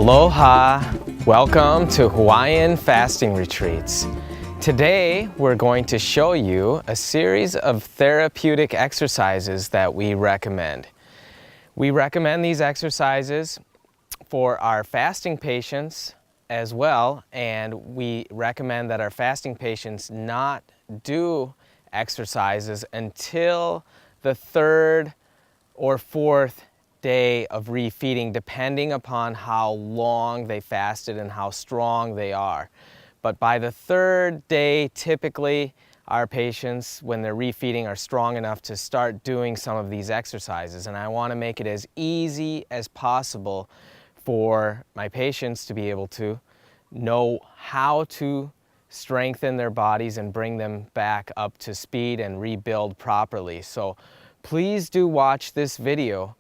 Aloha! Welcome to Hawaiian Fasting Retreats. Today we're going to show you a series of therapeutic exercises that we recommend. We recommend these exercises for our fasting patients as well, and we recommend that our fasting patients not do exercises until the third or fourth day of refeeding, depending upon how long they fasted and how strong they are. But by the third day, typically our patients, when they're refeeding, are strong enough to start doing some of these exercises. And I want to make it as easy as possible for my patients to be able to know how to strengthen their bodies and bring them back up to speed and rebuild properly. So please do watch this video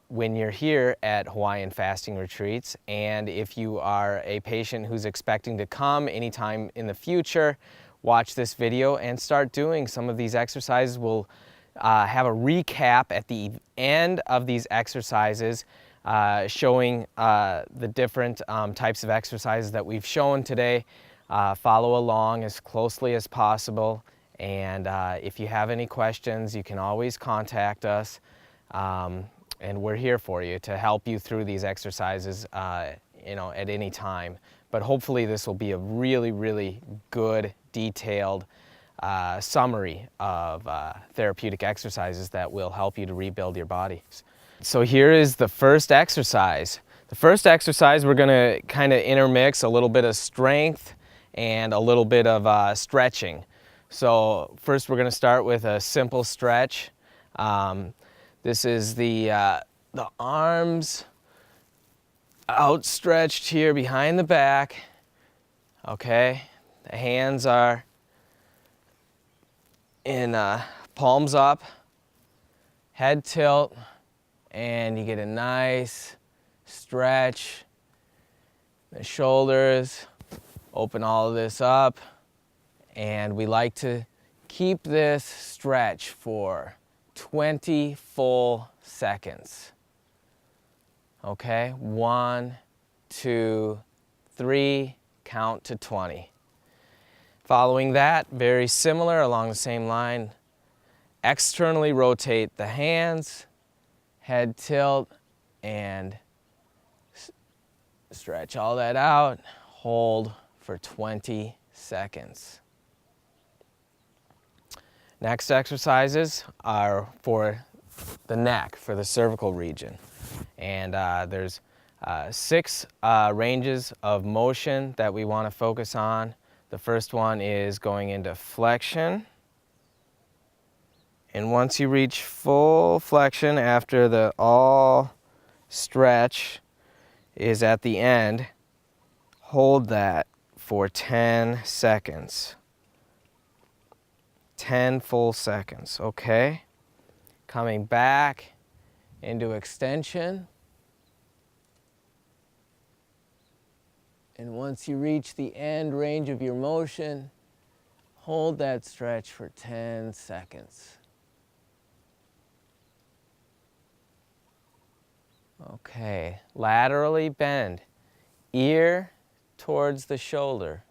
when you're here at Hawaiian Fasting Retreats, and if you are a patient who's expecting to come anytime in the future, watch this video and start doing some of these exercises. We'll have a recap at the end of these exercises showing the different types of exercises that we've shown today. Follow along as closely as possible, and if you have any questions, you can always contact us. And we're here for you to help you through these exercises, at any time. But hopefully this will be a really, really good, detailed summary of therapeutic exercises that will help you to rebuild your body. So here is the first exercise. The first exercise, we're gonna kind of intermix a little bit of strength and a little bit of stretching. So first we're gonna start with a simple stretch. This is the arms outstretched here behind the back, okay? The hands are in palms up, head tilt, and you get a nice stretch. The shoulders, open all of this up, and we like to keep this stretch for 20 full seconds. Okay, 1, 2, 3, count to 20. Following that, very similar along the same line, externally rotate the hands, head tilt, and stretch all that out. Hold for 20 seconds. Next exercises are for the neck, for the cervical region. And there's 6 ranges of motion that we want to focus on. The first one is going into flexion. And once you reach full flexion after the all stretch is at the end, hold that for 10 seconds. 10 full seconds, okay? Coming back into extension. And once you reach the end range of your motion, hold that stretch for 10 seconds. Okay, laterally bend, ear towards the shoulder.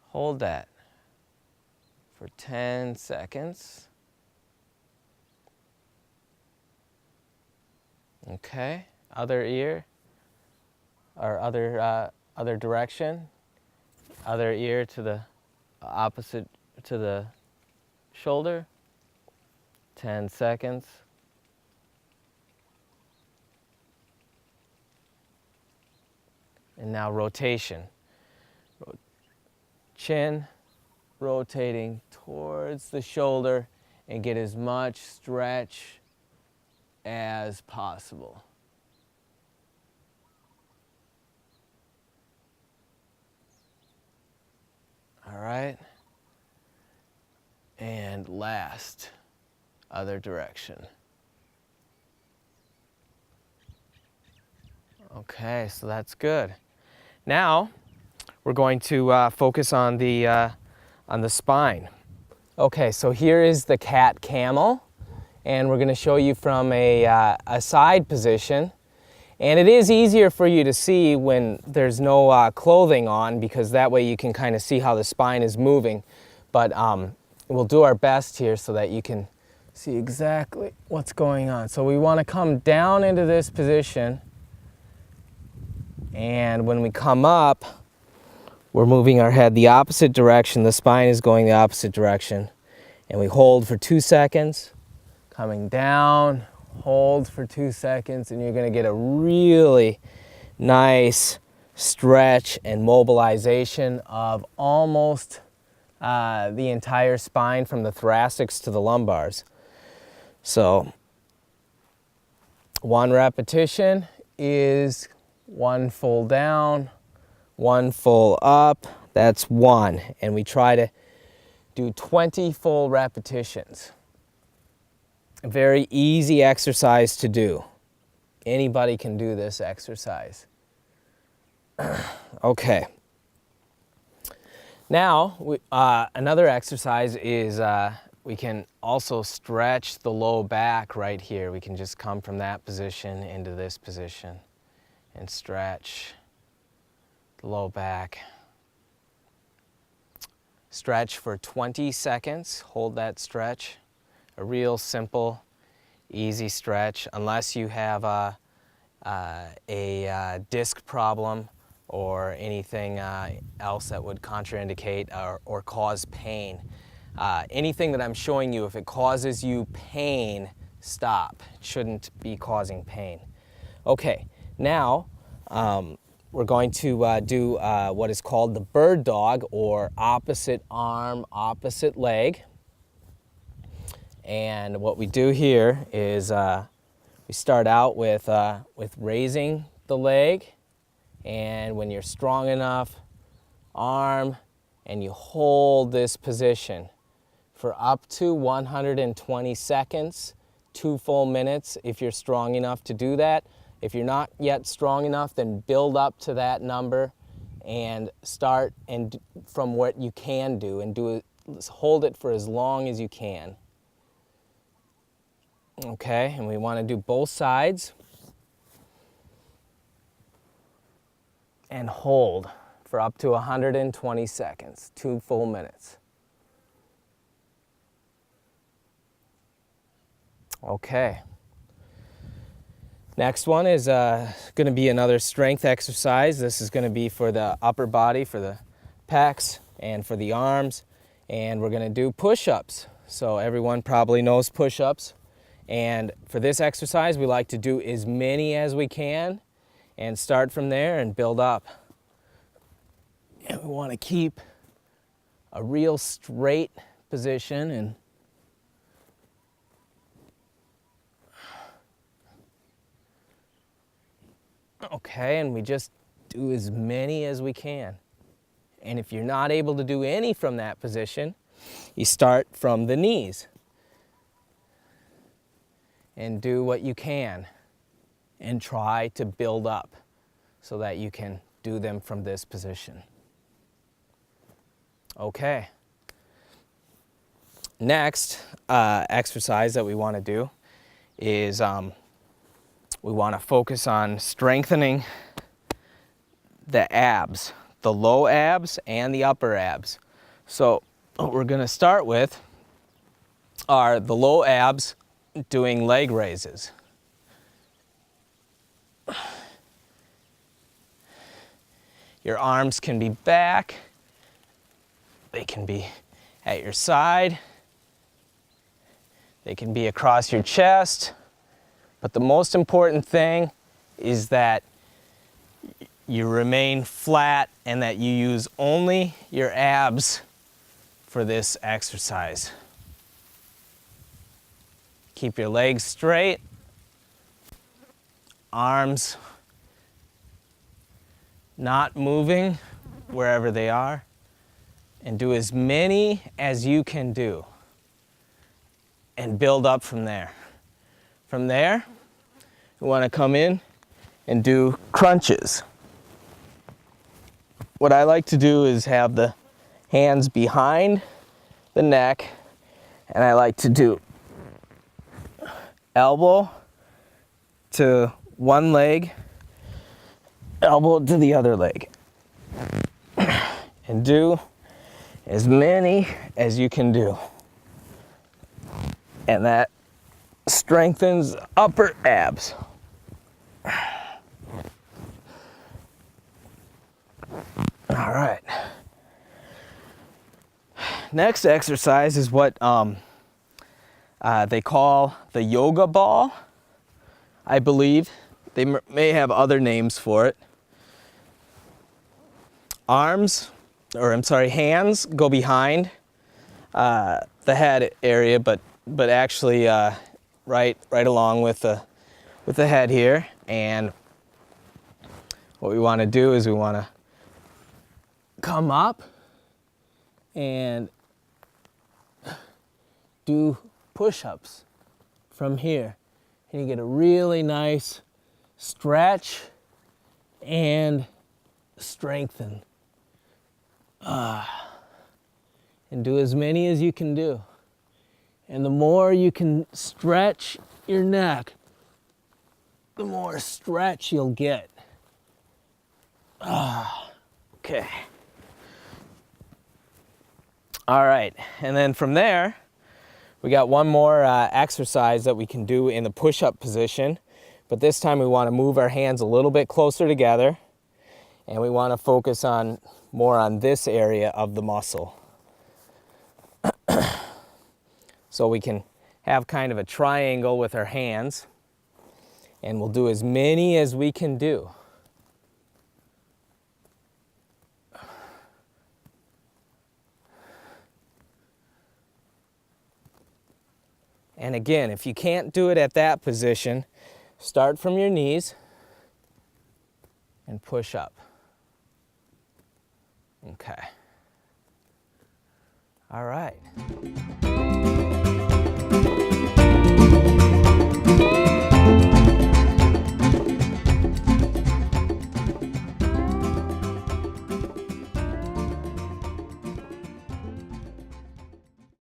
Hold that for 10 seconds. Okay, other ear, or other direction, other ear to the opposite, to the shoulder, 10 seconds. And now rotation. Chin rotating towards the shoulder, and get as much stretch as possible. All right. And last, other direction. Okay, so that's good. Now we're going to focus on the spine. Okay, so here is the cat camel, and we're going to show you from a side position. And it is easier for you to see when there's no clothing on, because that way you can kind of see how the spine is moving. But we'll do our best here so that you can see exactly what's going on. So we want to come down into this position, and when we come up, we're moving our head the opposite direction. The spine is going the opposite direction. And we hold for 2 seconds, coming down, hold for 2 seconds, and you're going to get a really nice stretch and mobilization of almost the entire spine from the thoracics to the lumbars. So 1 repetition is 1 full down, 1 full up. That's 1. And we try to do 20 full repetitions. A very easy exercise to do. Anybody can do this exercise. Okay. Now, another exercise is we can also stretch the low back right here. We can just come from that position into this position and stretch the low back. Stretch for 20 seconds. Hold that stretch. A real simple, easy stretch, unless you have a disc problem or anything else that would contraindicate or cause pain. Anything that I'm showing you, if it causes you pain, stop. It shouldn't be causing pain. Okay, now we're going to do what is called the bird dog, or opposite arm, opposite leg. And what we do here is we start out with raising the leg, and when you're strong enough, arm, and you hold this position for up to 120 seconds, 2 full minutes if you're strong enough to do that. If you're not yet strong enough, then build up to that number and start and from what you can do, and hold it for as long as you can. Okay, and we want to do both sides. And hold for up to 120 seconds, 2 full minutes. Okay. Next one is going to be another strength exercise. This is going to be for the upper body, for the pecs, and for the arms. And we're going to do push-ups. So everyone probably knows push-ups. And for this exercise, we like to do as many as we can and start from there and build up. And we want to keep a real straight position, and okay, and we just do as many as we can. And if you're not able to do any from that position, you start from the knees and do what you can and try to build up so that you can do them from this position. Okay. Next exercise that we want to do is we want to focus on strengthening the abs, the low abs and the upper abs. So what we're going to start with are the low abs, doing leg raises. Your arms can be back, they can be at your side, they can be across your chest, but the most important thing is that you remain flat and that you use only your abs for this exercise. Keep your legs straight, arms not moving wherever they are, and do as many as you can do and build up from there. From there, we want to come in and do crunches. What I like to do is have the hands behind the neck, and I like to do elbow to one leg elbow to the other leg. And do as many as you can do. And that strengthens upper abs. All right. Next exercise is what they call the yoga ball, I believe. They may have other names for it. Hands go behind the head area, but actually right along with the head here. And what we want to do is we want to come up and do push-ups from here. And you get a really nice stretch and strengthen. And do as many as you can do. And the more you can stretch your neck, the more stretch you'll get. Okay. All right, and then from there, we got one more exercise that we can do in the push-up position, but this time we want to move our hands a little bit closer together, and we want to focus more on this area of the muscle. So we can have kind of a triangle with our hands, and we'll do as many as we can do. And again, if you can't do it at that position, start from your knees and push up. Okay. All right.